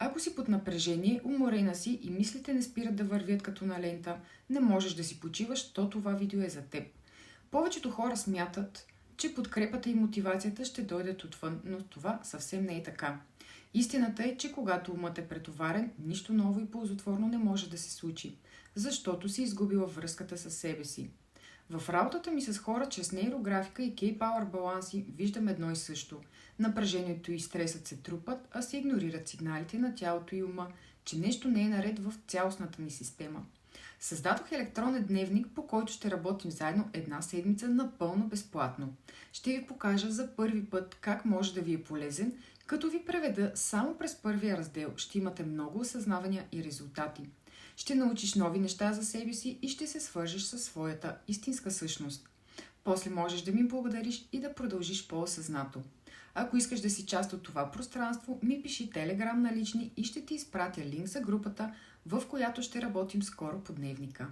Ако си под напрежение, уморена си и мислите не спират да вървят като на лента, не можеш да си почиваш, то това видео е за теб. Повечето хора смятат, че подкрепата и мотивацията ще дойдат отвън, но това съвсем не е така. Истината е, че когато умът е претоварен, нищо ново и ползотворно не може да се случи, защото си изгубила връзката със себе си. В работата ми с хора чрез нейрографика и K-Power баланси виждам едно и също. Напрежението и стресът се трупат, а се игнорират сигналите на тялото и ума, че нещо не е наред в цялостната ни система. Създадох електронен дневник, по който ще работим заедно една седмица напълно безплатно. Ще ви покажа за първи път как може да ви е полезен, като ви преведа само през първия раздел. Ще имате много осъзнавания и резултати. Ще научиш нови неща за себе си и ще се свържеш със своята истинска същност. После можеш да ми благодариш и да продължиш по-осъзнато. Ако искаш да си част от това пространство, ми пиши Telegram на лични и ще ти изпратя линк за групата, в която ще работим скоро по дневника.